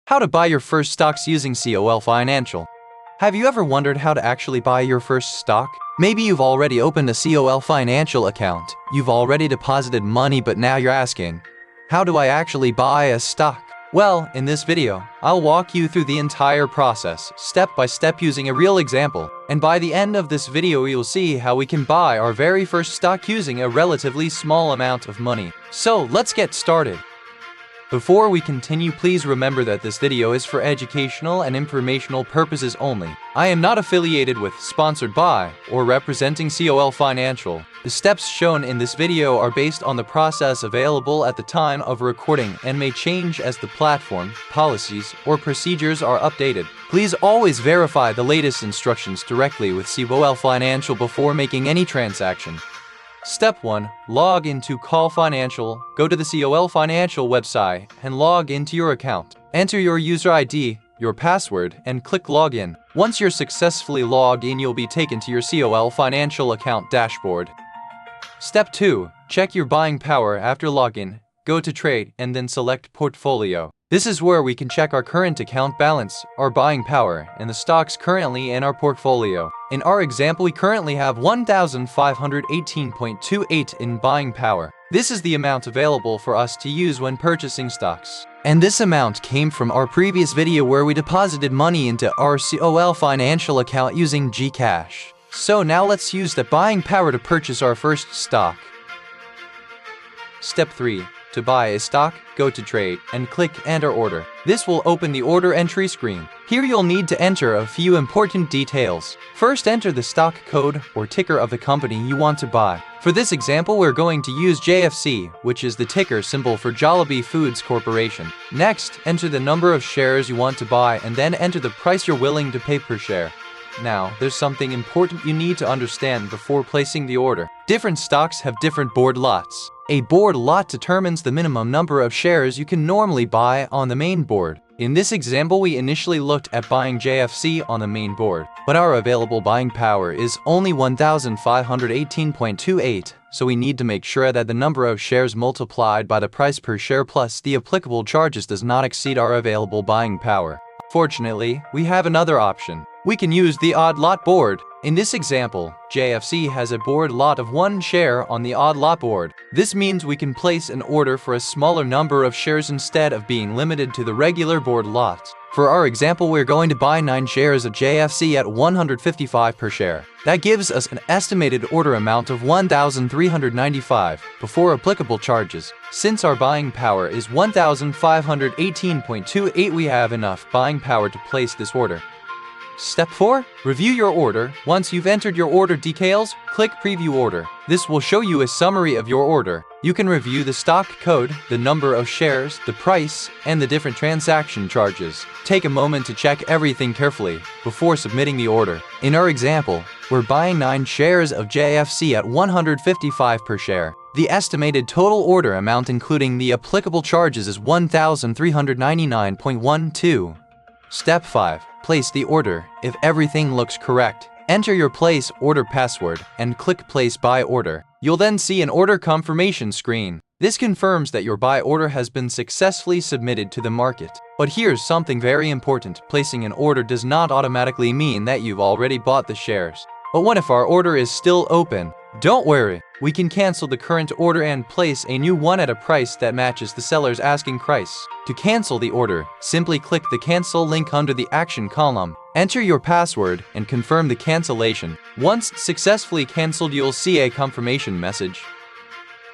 How to buy your first stocks using COL Financial. Have you ever wondered how to actually buy your first stock? Maybe you've already opened a COL Financial account. You've already deposited money, but now you're asking, how do I actually buy a stock? Well, in this video, I'll walk you through the entire process, step by step using a real example. And by the end of this video, you'll see how we can buy our very first stock using a relatively small amount of money. So let's get started. Before we continue, please remember that this video is for educational and informational purposes only. I am not affiliated with, sponsored by, or representing COL Financial. The steps shown in this video are based on the process available at the time of recording and may change as the platform, policies, or procedures are updated. Please always verify the latest instructions directly with COL Financial before making any transaction. Step 1. Log into COL Financial. Go to the COL Financial website and log into your account. Enter your user ID, your password, and click Login. Once you're successfully logged in, you'll be taken to your COL Financial account dashboard. Step 2. Check your buying power after login. Go to Trade and then select Portfolio. This is where we can check our current account balance, our buying power, and the stocks currently in our portfolio. In our example, we currently have 1,518.28 in buying power. This is the amount available for us to use when purchasing stocks. And this amount came from our previous video where we deposited money into our COL Financial account using Gcash. So now let's use the buying power to purchase our first stock. Step 3. To buy a stock, go to Trade and click Enter Order. This will open the order entry screen. Here you'll need to enter a few important details. First, enter the stock code or ticker of the company you want to buy. For this example, we're going to use JFC, which is the ticker symbol for Jollibee Foods Corporation. Next, enter the number of shares you want to buy and then enter the price you're willing to pay per share. Now, there's something important you need to understand before placing the order. Different stocks have different board lots. A board lot determines the minimum number of shares you can normally buy on the main board. In this example, we initially looked at buying JFC on the main board, but our available buying power is only 1,518.28, so we need to make sure that the number of shares multiplied by the price per share plus the applicable charges does not exceed our available buying power. Fortunately, we have another option. We can use the odd lot board. In this example, JFC has a board lot of 1 share on the odd lot board. This means we can place an order for a smaller number of shares instead of being limited to the regular board lot. For our example, we're going to buy 9 shares of JFC at 155 per share. That gives us an estimated order amount of 1,395 before applicable charges. Since our buying power is 1,518.28, we have enough buying power to place this order. Step 4. Review your order. Once you've entered your order details, click Preview Order. This will show you a summary of your order. You can review the stock code, the number of shares, the price, and the different transaction charges. Take a moment to check everything carefully before submitting the order. In our example, we're buying 9 shares of JFC at 155 per share. The estimated total order amount including the applicable charges is 1,399.12. Step 5. Place the order. If everything looks correct, enter your place order password and click Place Buy Order. You'll then see an order confirmation screen. This confirms that your buy order has been successfully submitted to the market. But here's something very important. Placing an order does not automatically mean that you've already bought the shares. But what if our order is still open? Don't worry, we can cancel the current order and place a new one at a price that matches the seller's asking price. To cancel the order, simply click the Cancel link under the Action column. Enter your password and confirm the cancellation. Once successfully canceled, you'll see a confirmation message.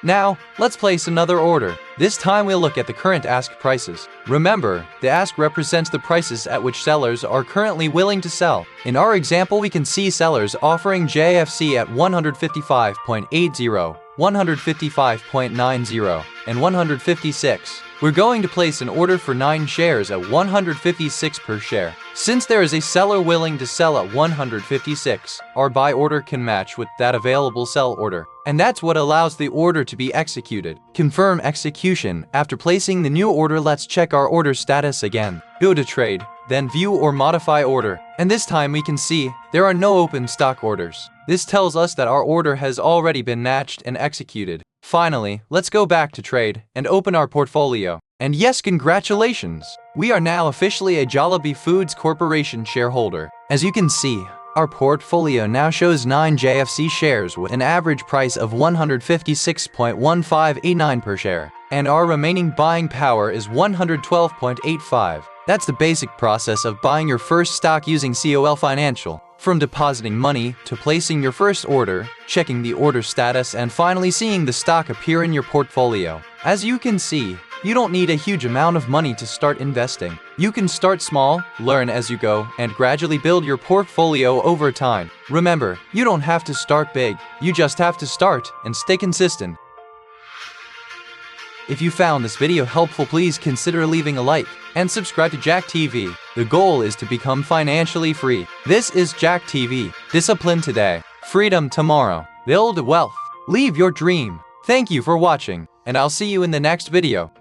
Now, let's place another order. This time we'll look at the current ask prices. Remember, the ask represents the prices at which sellers are currently willing to sell. In our example, we can see sellers offering JFC at 155.80, 155.90, and 156. We're going to place an order for 9 shares at 156 per share. Since there is a seller willing to sell at 156, our buy order can match with that available sell order. And that's what allows the order to be executed. Confirm execution. After placing the new order, let's check our order status again. Go to Trade, then View or Modify Order. And this time we can see there are no open stock orders. This tells us that our order has already been matched and executed. Finally, let's go back to Trade and open our portfolio. And yes, congratulations! We are now officially a Jollibee Foods Corporation shareholder. As you can see, our portfolio now shows 9 JFC shares with an average price of 156.1589 per share, and our remaining buying power is 112.85. That's the basic process of buying your first stock using COL Financial. From depositing money to placing your first order, checking the order status, and finally seeing the stock appear in your portfolio. As you can see, you don't need a huge amount of money to start investing. You can start small, learn as you go, and gradually build your portfolio over time. Remember, you don't have to start big, you just have to start and stay consistent. If you found this video helpful, please consider leaving a like and subscribe to JAC-Tv. The goal is to become financially free. This is JAC-Tv. Discipline today, freedom tomorrow. Build wealth. Leave your dream. Thank you for watching, and I'll see you in the next video.